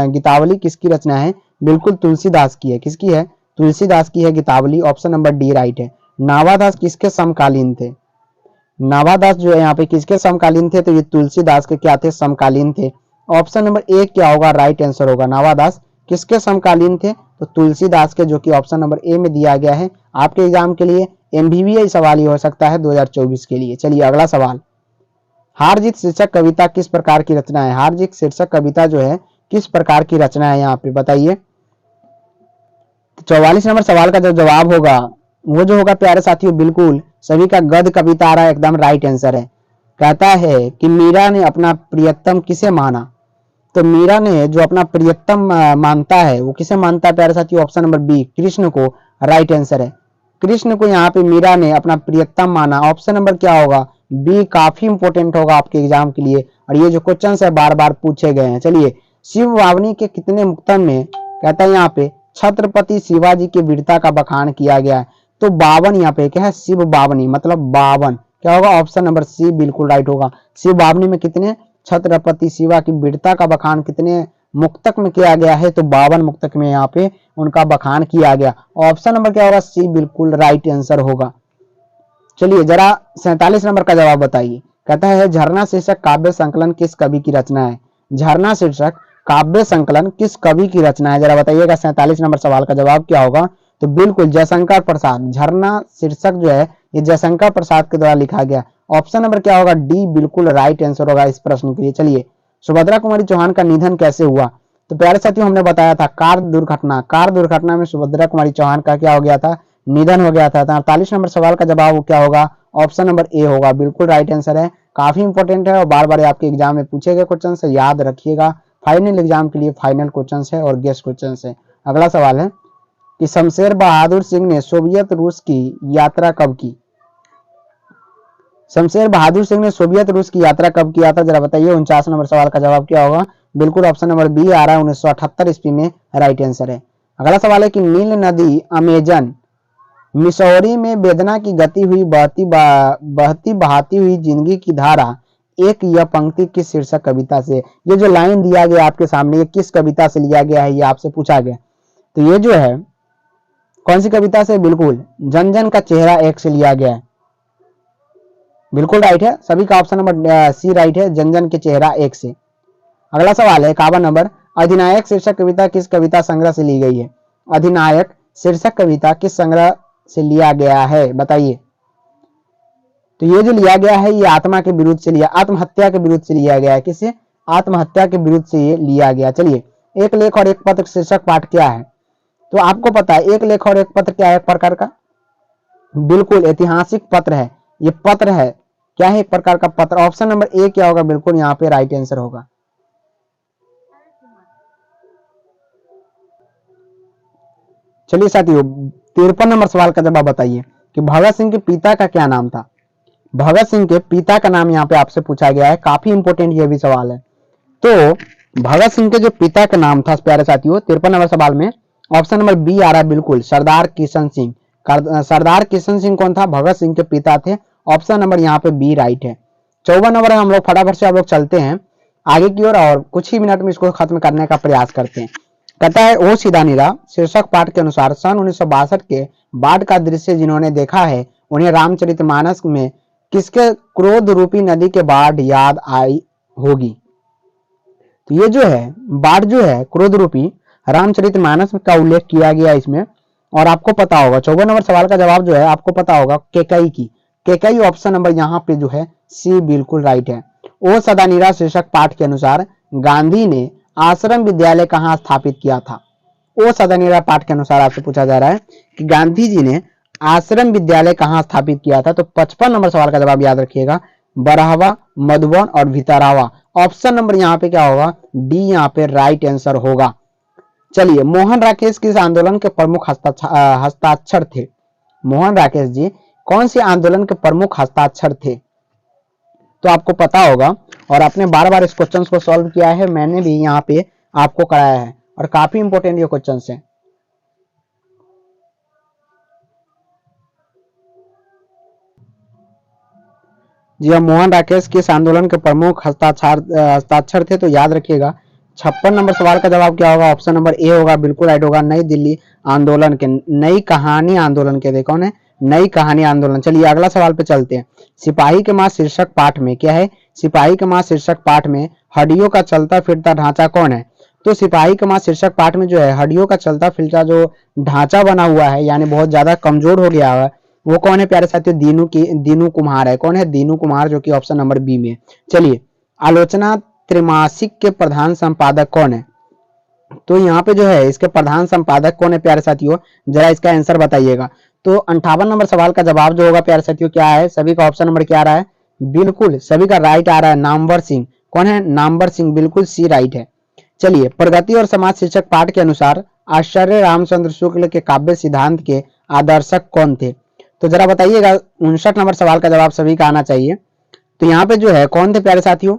गीतावली किसकी रचना है, बिल्कुल तुलसीदास की है। किसकी है? तुलसीदास की है Gitavali. Option number D right है। नाभादास किसके समकालीन थे? नाभादास जो है यहाँ पे किसके समकालीन थे? तो ये तुलसीदास के क्या थे? समकालीन थे। ऑप्शन नंबर ए क्या होगा? राइट आंसर होगा। नाभादास किसके समकालीन थे? तो तुलसीदास के, जो कि ऑप्शन नंबर ए में दिया गया है। आपके एग्जाम के लिए एमबीबीए सवाल ही हो सकता है 2024 के लिए। चलिए अगला सवाल, हार जीत शीर्षक कविता किस प्रकार की रचना है? हार जीत शीर्षक कविता जो है किस प्रकार की रचना है यहाँ पे बताइए। 44 नंबर सवाल का जो जवाब होगा वो जो होगा प्यारे साथियों, बिल्कुल सभी का गद्य कविता आ रहा है, एकदम राइट आंसर है। कहता है कि मीरा ने अपना प्रियतम किसे माना? तो मीरा ने जो अपना प्रियतम मानता है वो किसे मानता है प्यारे साथियों? ऑप्शन नंबर बी, कृष्ण को। राइट आंसर है। कृष्ण को यहाँ पे मीरा ने अपना प्रियतम माना। ऑप्शन नंबर क्या होगा? बी काफी इंपोर्टेंट होगा आपके एग्जाम के लिए, और ये जो क्वेश्चन है बार बार पूछे गए हैं। चलिए, शिव वावनी के कितने मुक्तम में कहता है यहाँ पे छत्रपति शिवाजी की वीरता का बखान किया गया है? तो 52 यहाँ पे क्या है? शिव बावनी मतलब 52। क्या होगा? ऑप्शन नंबर सी बिल्कुल राइट होगा। शिव बावनी में कितने छत्रपति शिवा की वीरता का बखान कितने मुक्तक में किया गया है? तो 52 मुक्तक में यहाँ पे उनका बखान किया गया। ऑप्शन नंबर क्या होगा? सी बिल्कुल राइट आंसर होगा। चलिए जरा 47 नंबर का जवाब बताइए। कहता है झरना शीर्षक काव्य संकलन किस कवि की रचना है? झरना शीर्षक काव्य संकलन किस कवि की रचना है? जरा बताइएगा 47 नंबर सवाल का जवाब क्या होगा? तो बिल्कुल जयशंकर प्रसाद। झरना शीर्षक जो है ये जयशंकर प्रसाद के द्वारा लिखा गया। ऑप्शन नंबर क्या होगा? डी बिल्कुल राइट आंसर होगा इस प्रश्न के लिए। चलिए, सुभद्रा कुमारी चौहान का निधन कैसे हुआ? तो प्यारे साथियों हमने बताया था कार दुर्घटना। कार दुर्घटना में सुभद्रा कुमारी चौहान का क्या हो गया था? निधन हो गया था। 48 नंबर सवाल का जवाब क्या होगा? ऑप्शन नंबर ए होगा। बिल्कुल राइट आंसर है। काफी इंपोर्टेंट है और बार बार आपके एग्जाम में पूछे गए क्वेश्चन है, याद रखिएगा। फाइनल एग्जाम के लिए फाइनल क्वेश्चन है और गेस्ट क्वेश्चन है। अगला सवाल है कि शमशेर बहादुर सिंह ने सोवियत रूस की यात्रा कब की? शमशेर बहादुर सिंह ने सोवियत रूस की यात्रा कब किया था? जरा बताइए। 49 नंबर सवाल का जवाब क्या होगा? बिल्कुल ऑप्शन नंबर बी आ रहा है, 1978 ईस्वी में राइट आंसर है। अगला सवाल है कि नील नदी अमेजन मिसौरी में वेदना की गति हुई बहती बहाती हुई जिंदगी की धारा, एक यह पंक्ति किस शीर्षक कविता से? ये जो लाइन दिया गया आपके सामने ये किस कविता से लिया गया है? ये आपसे पूछा गया। तो ये जो है कौन सी कविता से? बिल्कुल जन जन का चेहरा एक से लिया गया है। बिल्कुल राइट है। सभी का ऑप्शन नंबर सी राइट है, जन जन के चेहरा एक से। अगला सवाल है 51 नंबर, अधिनायक शीर्षक कविता किस कविता संग्रह से ली गई है? अधिनायक शीर्षक कविता किस संग्रह से लिया गया है बताइए। तो ये जो लिया गया है ये आत्मा के विरुद्ध से लिया, आत्महत्या के विरुद्ध से लिया गया है। किसे? आत्महत्या के विरुद्ध से ये लिया गया। चलिए, एक लेख और एक पत्र शीर्षक पाठ क्या है? तो आपको पता है एक लेख और एक पत्र क्या है? एक प्रकार का बिल्कुल ऐतिहासिक पत्र है। ये पत्र है, क्या है? एक प्रकार का पत्र। ऑप्शन नंबर ए क्या होगा? बिल्कुल यहाँ पे राइट आंसर होगा। चलिए साथियों 53 नंबर सवाल का जवाब बताइए कि भगत सिंह के पिता का क्या नाम था? भगत सिंह के पिता का नाम यहाँ पे आपसे पूछा गया है। काफी इंपोर्टेंट ये भी सवाल है। तो भगत सिंह के जो पिता का नाम था प्यारे साथियों 53 नंबर सवाल में ऑप्शन नंबर बी आ रहा है, बिल्कुल सरदार किशन सिंह। सरदार किशन सिंह कौन था? भगत सिंह के पिता थे। ऑप्शन नंबर यहाँ पे बी राइट है। 54 नंबर हम लोग फटाफट से आप लोग चलते हैं आगे की ओर और कुछ ही मिनट में इसको खत्म करने का प्रयास करते हैं। कहता है ओ सीधा नीरा शीर्षक पाठ के अनुसार सन 1962 के बाढ़ का दृश्य जिन्होंने देखा है उन्हें रामचरितमानस में किसके क्रोध रूपी नदी के बाढ़ याद आई होगी? तो ये जो है बाढ़ जो है क्रोध रूपी रामचरितमानस का उल्लेख किया गया इसमें। और आपको पता होगा 54 नंबर सवाल का जवाब जो है आपको पता होगा केकई की। केकई ऑप्शन नंबर यहाँ पे जो है सी बिल्कुल राइट है। ओ सदानीरा शीर्षक पाठ के अनुसार गांधी ने आश्रम विद्यालय कहाँ स्थापित किया था? ओ सदानीरा पाठ के अनुसार आपसे पूछा जा रहा है कि गांधी जी ने आश्रम विद्यालय कहाँ स्थापित किया था? तो 55 नंबर सवाल का जवाब याद रखिएगा, बरहवा, मधुबन और भितरावा। ऑप्शन नंबर यहाँ पे क्या होगा? डी यहाँ पे राइट आंसर होगा। चलिए, मोहन राकेश किस आंदोलन के प्रमुख हस्ताक्षर थे? मोहन राकेश जी कौन से आंदोलन के प्रमुख हस्ताक्षर थे? तो आपको पता होगा और आपने बार बार इस क्वेश्चन को सॉल्व किया है, मैंने भी यहाँ पे आपको कराया है और काफी इंपोर्टेंट ये क्वेश्चन है। जी हाँ, मोहन राकेश किस आंदोलन के प्रमुख हस्ताक्षर थे? तो याद रखिएगा 56 नंबर सवाल का जवाब क्या होगा? ऑप्शन नंबर ए होगा, बिल्कुल राइट होगा। नई दिल्ली आंदोलन के, नई कहानी आंदोलन के, देखो ने नई कहानी आंदोलन। चलिए अगला सवाल पे चलते हैं। सिपाही के मां शीर्षक पाठ में क्या है? सिपाही के मां शीर्षक पाठ में हड्डियों का चलता फिरता ढांचा कौन है? तो सिपाही के मां शीर्षक पाठ में जो है हड्डियों का चलता फिरता जो ढांचा बना हुआ है, यानी बहुत ज्यादा कमजोर हो गया है, वो कौन है प्यारे साथियों? दीनू कुम्हार है। कौन है? दीनू कुम्हार, जो कि ऑप्शन नंबर बी में। चलिए आलोचना त्रैमासिक के प्रधान संपादक कौन है? तो यहाँ पे जो है इसके प्रधान संपादक कौन है प्यारे साथियों? जरा इसका आंसर बताइएगा। तो 58 नंबर सवाल का जवाब जो होगा प्यारे साथियों क्या है? सभी का ऑप्शन नंबर क्या आ रहा है? बिल्कुल सभी का राइट आ रहा है, नामवर सिंह। कौन है? नामवर सिंह, बिल्कुल सी राइट है। चलिए प्रगति और समाज शीर्षक पाठ के अनुसार आचार्य रामचंद्र शुक्ल के काव्य सिद्धांत के आदर्शक कौन थे? तो जरा बताइएगा। 59 नंबर सवाल का जवाब सभी का आना चाहिए। तो यहाँ पे जो है कौन थे प्यारे साथियों?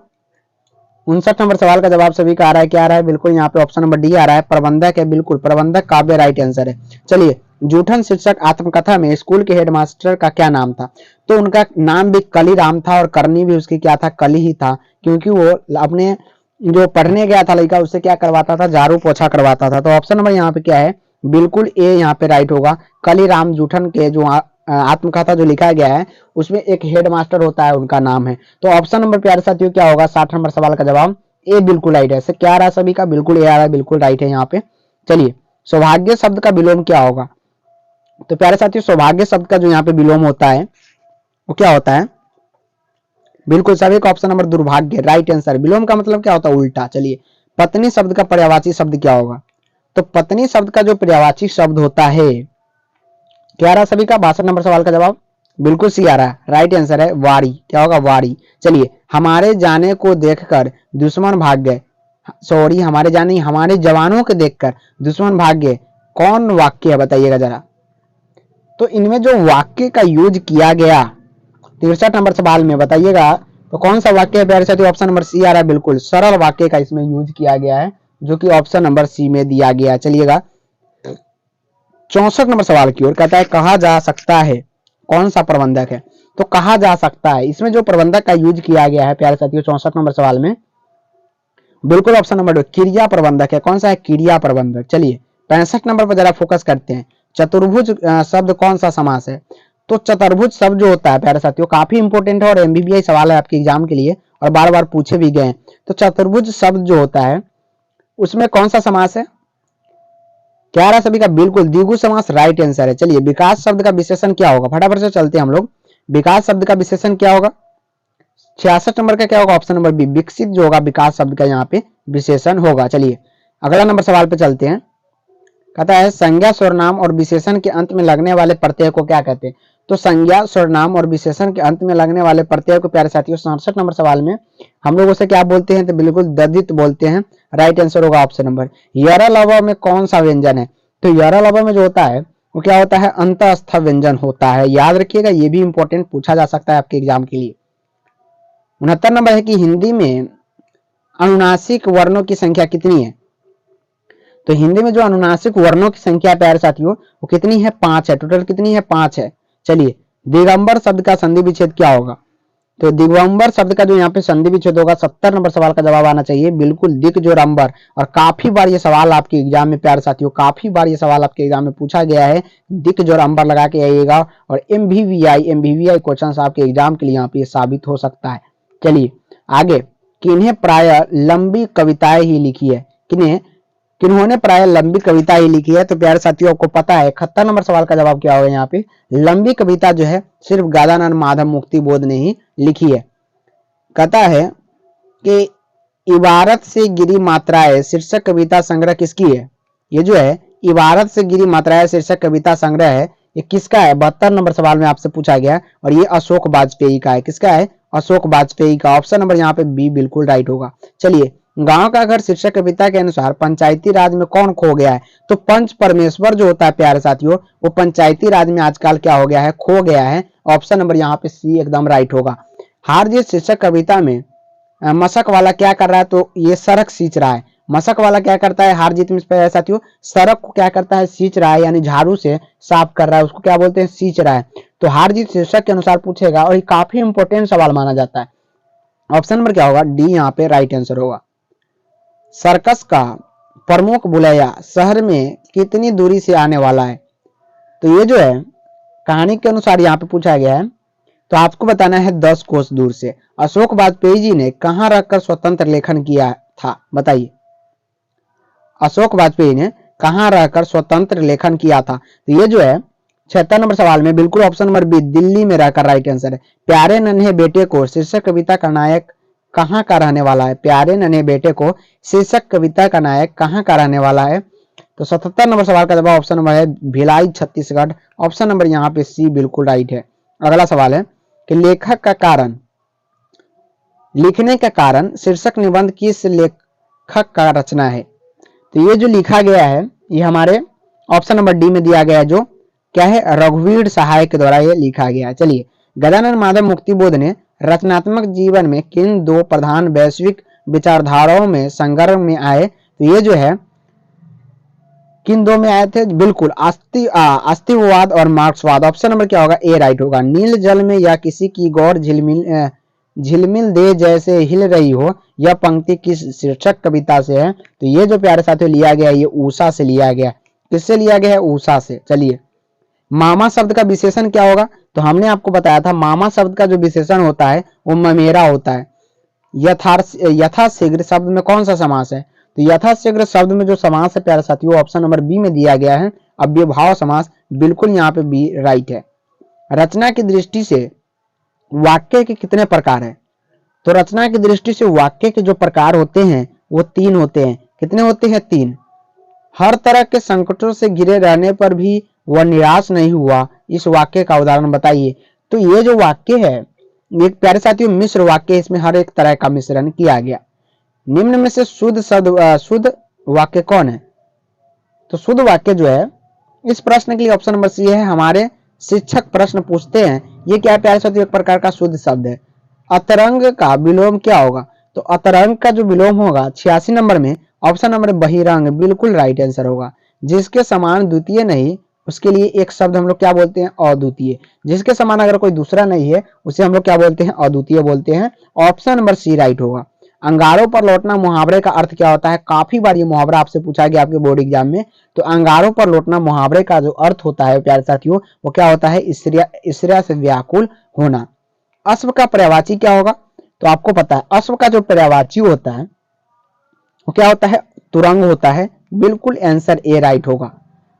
59 नंबर सवाल का जवाब सभी का आ रहा है, क्या आ रहा है? बिल्कुल यहाँ पे ऑप्शन नंबर डी आ रहा है, प्रबंधक है। बिल्कुल प्रबंधक काव्य राइट आंसर है। चलिए जूठन शीर्षक आत्मकथा में स्कूल के हेडमास्टर का क्या नाम था? तो उनका नाम भी कली राम था और करनी भी उसकी क्या था? कली ही था, क्योंकि वो अपने जो पढ़ने गया था लड़का उससे क्या करवाता था? झाड़ू पोछा करवाता था। तो ऑप्शन नंबर यहाँ पे क्या है? बिल्कुल ए यहाँ पे राइट होगा। कली राम जूठन के जो आत्मकथा जो लिखा गया है उसमें एक हेडमास्टर होता है, उनका नाम है। तो ऑप्शन नंबर प्यारे साथियों क्या होगा? 60 नंबर सवाल का जवाब ए बिल्कुल राइट है। क्या आ रहा है सभी का? बिल्कुल ए आ रहा है, बिल्कुल राइट है यहाँ पे। चलिए सौभाग्य शब्द का विलोम क्या होगा? तो प्यारे साथियों सौभाग्य शब्द का जो यहाँ पे विलोम होता है वो क्या होता है? बिल्कुल सभी का ऑप्शन नंबर दुर्भाग्य राइट आंसर। विलोम का मतलब क्या होता है? उल्टा। चलिए पत्नी शब्द का पर्यायवाची शब्द क्या होगा? तो पत्नी शब्द का जो पर्यायवाची शब्द होता है क्या आ रहा है सभी का? 62 नंबर सवाल का जवाब बिल्कुल सी आ रहा है, राइट आंसर है वारी। क्या होगा? वारी। चलिए हमारे जाने को देखकर दुश्मन भाग गए, सॉरी हमारे जाने हमारे जवानों को देखकर दुश्मन भाग गए, कौन वाक्य है बताइएगा जरा। तो इनमें जो वाक्य का यूज किया गया 63 नंबर सवाल में बताइएगा तो कौन सा वाक्य है प्यारे साथियों? ऑप्शन नंबर सी आ रहा है, बिल्कुल सरल वाक्य का इसमें यूज किया गया है, जो कि ऑप्शन नंबर सी में दिया गया। चलिएगा 64 नंबर सवाल की ओर, कहता है कहा जा सकता है कौन सा प्रबंधक है? तो कहा जा सकता है इसमें जो प्रबंधक का यूज किया गया है प्यारे साथियों 64 नंबर सवाल में, बिल्कुल ऑप्शन नंबर 2 क्रिया प्रबंधक है। कौन सा है? क्रिया प्रबंधक। चलिए 65 नंबर पर जरा फोकस करते हैं। चतुर्भुज शब्द कौन सा समास है? तो चतुर्भुज शब्द जो होता है प्यारे साथियों काफी इंपॉर्टेंट है और एमबीबीआई सवाल है आपके एग्जाम के लिए और बार बार पूछे भी गए। तो चतुर्भुज शब्द जो होता है उसमें कौन सा समास है? क्या रहा सभी का? बिल्कुल द्विगु समास राइट आंसर है। चलिए विकास शब्द का विशेषण क्या होगा? फटाफट से चलते हैं हम लोग। विकास शब्द का विशेषण क्या होगा? 66 नंबर का क्या होगा? ऑप्शन नंबर बी विकसित जो होगा विकास शब्द का यहाँ पे विशेषण होगा। चलिए अगला नंबर सवाल पे चलते हैं। कहता है संज्ञा सर्वनाम और विशेषण के अंत में लगने वाले प्रत्यय को क्या कहते हैं? तो संज्ञा सर्वनाम और विशेषण के अंत में लगने वाले प्रत्यय को प्यारे साथियों 67 नंबर सवाल में हम लोग उसे क्या बोलते हैं? तो बिल्कुल ददित बोलते हैं, राइट आंसर होगा ऑप्शन नंबर। यरलव में कौन सा व्यंजन है? तो यरलव में जो होता है वो क्या होता है? अंतस्थ व्यंजन होता है, याद रखिएगा, ये भी इंपॉर्टेंट पूछा जा सकता है आपके एग्जाम के लिए। 69 नंबर है कि हिंदी में अनुनासिक वर्णों की संख्या कितनी है? तो हिंदी में जो अनुनासिक वर्णों की संख्या प्यारे साथियों वो कितनी है? 5 है। टोटल कितनी है? 5 है। चलिए दिगंबर शब्द का संधि विच्छेद क्या होगा? तो दिगंबर शब्द का जो यहाँ पे संधि विच्छेद होगा 70 नंबर सवाल का जवाब आना चाहिए, बिल्कुल दिक जो रंबर। और काफी बार ये सवाल आपके एग्जाम में प्यारे साथियों काफी बार ये सवाल आपके एग्जाम में पूछा गया है, दिक जो रंबर लगा के आइएगा। और एमवीवीआई क्वेश्चन आपके एग्जाम के लिए यहाँ पे साबित हो सकता है। चलिए आगे, किन्हें प्राय लंबी कविताएं ही लिखी है? किन्होंने प्राय लंबी कविता ही लिखी है? तो प्यारे साथियों को पता है 71 नंबर सवाल का जवाब क्या होगा यहाँ पे? लंबी कविता जो है सिर्फ गदानंद माधव मुक्ति बोध ने ही लिखी है। कहता है कि इबारत से गिरी मात्राएं शीर्षक कविता संग्रह किसकी है? ये जो है इबारत से गिरी मात्राएं शीर्षक कविता संग्रह है, ये किसका है? 72 नंबर सवाल में आपसे पूछा गया और ये अशोक वाजपेयी का है। किसका है? अशोक वाजपेयी का। ऑप्शन नंबर यहाँ पे बी बिल्कुल राइट होगा। चलिए गांव का घर शीर्षक कविता के अनुसार पंचायती राज में कौन खो गया है? तो पंच परमेश्वर जो होता है प्यारे साथियों वो पंचायती राज में आजकल क्या हो गया है? खो गया है। ऑप्शन नंबर यहाँ पे सी एकदम राइट होगा। हार जीत शीर्षक कविता में मशक वाला क्या कर रहा है? तो ये सड़क सींच रहा है। मशक वाला क्या करता है हार जीत में प्यारे साथियों? सड़क को क्या करता है? सींच रहा है, यानी झाड़ू से साफ कर रहा है, उसको क्या बोलते हैं? सींच रहा है। तो हार जीत शीर्षक के अनुसार पूछेगा और ये काफी इंपॉर्टेंट सवाल माना जाता है। ऑप्शन नंबर क्या होगा? डी यहाँ पे राइट आंसर होगा। सर्कस का प्रमुख बुलाया शहर में कितनी दूरी से आने वाला है। तो ये जो है कहानी के अनुसार यहाँ पे पूछा गया है, तो आपको बताना है 10 कोस दूर से। अशोक वाजपेयी जी ने कहाँ रखकर स्वतंत्र लेखन किया था, बताइए। अशोक वाजपेयी ने कहाँ रहकर स्वतंत्र लेखन किया था। तो ये जो है 76 नंबर सवाल में बिल्कुल ऑप्शन नंबर बी दिल्ली में रहकर राइट आंसर है। प्यारे नन्हे बेटे को शीर्षक कविता का नायक कहाँ का रहने वाला है। प्यारे नन्हे बेटे को शीर्षक कविता का नायक कहाँ का रहने वाला है। तो 77 नंबर सवाल का जवाब ऑप्शन नंबर है भिलाई छत्तीसगढ़। ऑप्शन नंबर यहाँ पे सी बिल्कुल राइट है। अगला सवाल है कि लेखक का कारण, लिखने का कारण शीर्षक निबंध किस लेखक का रचना है। तो ये जो लिखा गया है ये हमारे ऑप्शन नंबर डी में दिया गया है, जो क्या है रघुवीर सहाय के द्वारा ये लिखा गया है। चलिए, गजानन माधव मुक्तिबोध ने रचनात्मक जीवन में किन दो प्रधान वैश्विक विचारधाराओं में संघर्ष में आए। तो ये जो है किन दो में आए थे, बिल्कुल अस्तित्ववाद और मार्क्सवाद। ऑप्शन नंबर क्या होगा, ए राइट होगा। नील जल में या किसी की गौर झिलमिल दे जैसे हिल रही हो, यह पंक्ति किस शीर्षक कविता से है। तो ये जो प्यारे साथियों लिया गया ये ऊषा से लिया गया। किससे लिया गया है, ऊषा से। चलिए, मामा शब्द का विशेषण क्या होगा। तो हमने आपको बताया था मामा शब्द का जो विशेषण होता है वो ममेरा होता है। यथाशीघ्र शब्द में कौन सा समास है। तो यथाशीघ्र शब्द में जो समास है प्यारे साथियों ऑप्शन नंबर बी में दिया गया है, अव्ययभाव समास। बिल्कुल यहाँ पे बी राइट है। रचना की दृष्टि से वाक्य के कितने प्रकार है। तो रचना की दृष्टि से वाक्य के जो प्रकार होते हैं वो 3 होते हैं। कितने होते हैं, 3। हर तरह के संकटों से घिरे रहने पर भी वह निराश नहीं हुआ, इस वाक्य का उदाहरण बताइए। तो ये जो वाक्य है एक प्यारे साथियों मिश्र वाक्य, इसमें हर एक तरह का मिश्रण किया गया। निम्न में से शुद्ध वाक्य कौन है। तो शुद्ध वाक्य जो है इस प्रश्न के लिए ऑप्शन नंबर सी है। हमारे शिक्षक प्रश्न पूछते हैं, ये क्या है प्यारे साथियों, एक प्रकार का शुद्ध शब्द है। अतरंग का विलोम क्या होगा। तो अतरंग का जो विलोम होगा 86 नंबर में ऑप्शन नंबर बहिरंग बिल्कुल राइट आंसर होगा। जिसके समान द्वितीय नहीं उसके लिए एक शब्द हम लोग क्या बोलते हैं, अद्वितीय। जिसके समान अगर कोई दूसरा नहीं है उसे हम लोग क्या बोलते हैं, अद्वितीय बोलते हैं। ऑप्शन नंबर सी राइट होगा। अंगारों पर लौटना मुहावरे का अर्थ क्या होता है। काफी बार ये मुहावरा आपसे पूछा गया आपके बोर्ड एग्जाम में। तो अंगारों पर लौटना मुहावरे का जो अर्थ होता है प्यारे साथियों वो क्या होता है, ईर्ष्या से व्याकुल होना। अश्व का पर्यायवाची क्या होगा। तो आपको पता है अश्व का जो पर्यायवाची होता है वो क्या होता है, तुरंग होता है। बिल्कुल आंसर ए राइट होगा।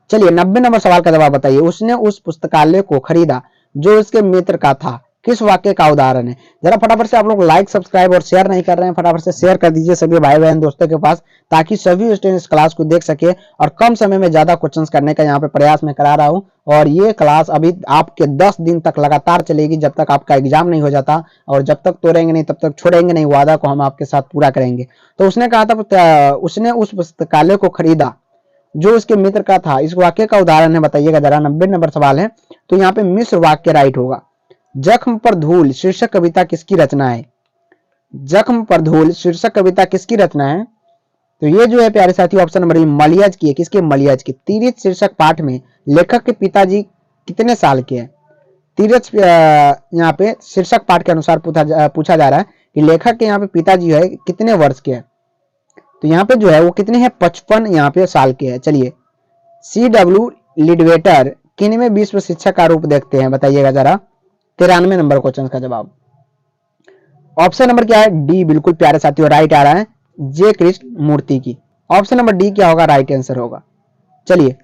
चलिए 90 नंबर सवाल का जवाब बताइए। उसने उस पुस्तकालय को खरीदा जो उसके मित्र का था, किस वाक्य का उदाहरण है। जरा फटाफट से आप लोग लाइक सब्सक्राइब और शेयर नहीं कर रहे हैं, फटाफट से शेयर कर दीजिए सभी भाई बहन दोस्तों के पास, ताकि सभी स्टूडेंट इस क्लास को देख सके और कम समय में ज्यादा क्वेश्चंस करने का यहाँ पे प्रयास मैं करा रहा हूँ। और ये क्लास अभी आपके 10 दिन तक लगातार चलेगी, जब तक आपका एग्जाम नहीं हो जाता। और जब तक तोड़ेंगे नहीं तब तक छोड़ेंगे नहीं, वादा को हम आपके साथ पूरा करेंगे। तो उसने कहा था उसने उस पुस्तकालय को खरीदा जो उसके मित्र का था, इस वाक्य का उदाहरण है बताइएगा जरा। 90 नंबर सवाल है। तो यहाँ पे मिश्र वाक्य राइट होगा। जख्म पर धूल शीर्षक कविता किसकी रचना है। जख्म पर धूल शीर्षक कविता किसकी रचना है। तो ये जो है प्यारे साथी ऑप्शन नंबर मलियाज की है। किसके, मलियाज की। तीरथ शीर्षक पाठ में लेखक के पिताजी कितने साल के हैं। तीरथ यहाँ पे शीर्षक पाठ के अनुसार पूछा जा रहा है कि लेखक के यहाँ पे पिताजी है कितने वर्ष के हैं। तो यहाँ पे जो है वो कितने हैं, 55 यहाँ पे साल के हैं। चलिए, C.W. लिडवेटर किनमें विश्व शिक्षा का रूप देखते हैं बताइएगा जरा। 93 नंबर क्वेश्चन का जवाब ऑप्शन नंबर क्या है, डी बिल्कुल प्यारे साथियों राइट आ रहा है, जे कृष्ण मूर्ति की। ऑप्शन नंबर डी क्या होगा, राइट आंसर होगा। चलिए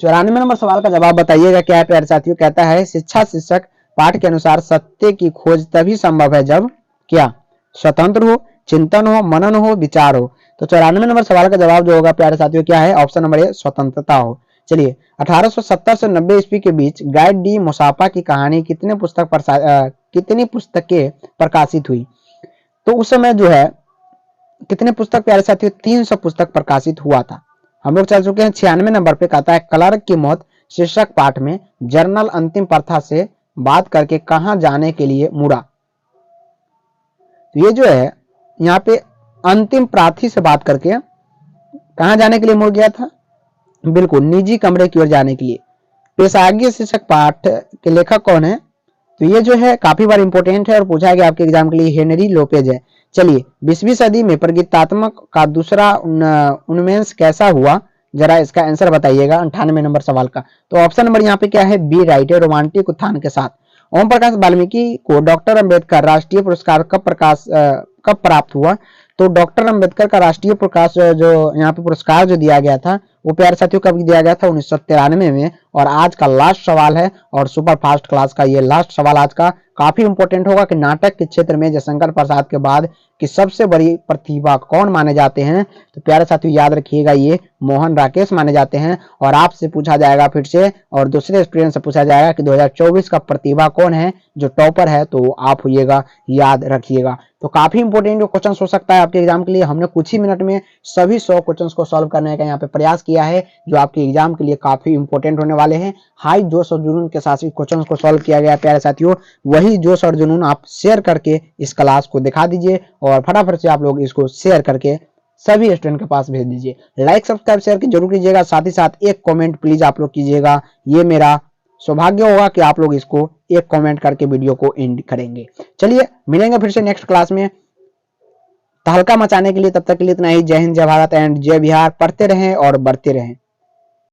94 नंबर सवाल का जवाब बताइएगा क्या है प्यारे साथियों। कहता है शिक्षा शीर्षक पाठ के अनुसार सत्य की खोज तभी संभव है जब क्या, स्वतंत्र हो, चिंतन हो, मनन हो, विचार हो। तो 94 नंबर सवाल का जवाब जो होगा प्यारे साथियों क्या है, ऑप्शन नंबर ए स्वतंत्रता हो। चलिए 1870 से 90 ईस्वी के बीच गाय डी मुसाफा की कहानी कितनी पुस्तकें प्रकाशित हुई। तो उस समय जो है कितने पुस्तक प्यारे साथियों, 300 पुस्तक प्रकाशित हुआ था। हम लोग चल चुके हैं 96 नंबर पे। कहता है क्लर्क की मौत शीर्षक पाठ में जर्नल अंतिम प्रथा से बात करके कहां जाने के लिए मुड़ा। तो ये जो है यहाँ पे अंतिम प्रार्थी से बात करके कहां जाने के लिए मुड़ गया था, बिल्कुल निजी कमरे की ओर जाने के लिए। पेशागी शीर्षक पाठ के लेखक कौन है। तो ये जो है काफी बार इंपॉर्टेंट है और पूछा गया आपके एग्जाम के लिए, हेनरी लोपेज है। चलिए 20वीं सदी में प्रगीतात्मक का दूसरा उन्मेष कैसा हुआ, जरा इसका आंसर बताइएगा 98 नंबर सवाल का। तो ऑप्शन नंबर यहाँ पे क्या है, बी राइट है, रोमांटिक उत्थान के साथ। ओम प्रकाश वाल्मीकि को डॉक्टर अंबेडकर राष्ट्रीय पुरस्कार कब प्राप्त हुआ? तो डॉक्टर अंबेडकर का राष्ट्रीय प्रकाश जो यहाँ पे पुरस्कार जो दिया गया था वो प्यारे साथियों कब दिया गया था, 1993 में। और आज का लास्ट सवाल है और सुपर फास्ट क्लास का ये लास्ट सवाल आज का काफी इंपॉर्टेंट होगा कि नाटक के क्षेत्र में जयशंकर प्रसाद के बाद कि सबसे बड़ी प्रतिभा कौन माने जाते हैं? तो प्यारे साथियों याद रखिएगा ये मोहन राकेश माने जाते हैं। और आपसे पूछा जाएगा फिर से और दूसरे स्टूडेंट से पूछा जाएगा कि 2024 का प्रतिभा कौन है जो टॉपर है, तो आप होइएगा, याद रखिएगा। तो काफी इंपॉर्टेंट क्वेश्चन हो सकता है आपके एग्जाम के लिए। हमने कुछ ही मिनट में सभी 100 क्वेश्चंस को सॉल्व करने का यहाँ पे प्रयास किया है जो आपके एग्जाम के लिए काफी इंपॉर्टेंट होने वाले हैं। हाई जोश और जुनून के साथ क्वेश्चंस को सॉल्व किया गया प्यारे साथियों। वही जोश और जुनून आप शेयर करके इस क्लास को दिखा दीजिए और फटाफट से आप लोग इसको शेयर करके सभी स्टूडेंट के पास भेज दीजिए। लाइक सब्सक्राइब शेयर जरूर कीजिएगा, साथ ही साथ एक कमेंट प्लीज आप लोग कीजिएगा। ये मेरा सौभाग्य होगा कि आप लोग इसको एक कमेंट करके वीडियो को एंड करेंगे। चलिए मिलेंगे फिर से नेक्स्ट क्लास में तहलका मचाने के लिए। तब तक के लिए इतना ही। जय हिंद, जय भारत एंड जय बिहार। पढ़ते रहें और बढ़ते रहें।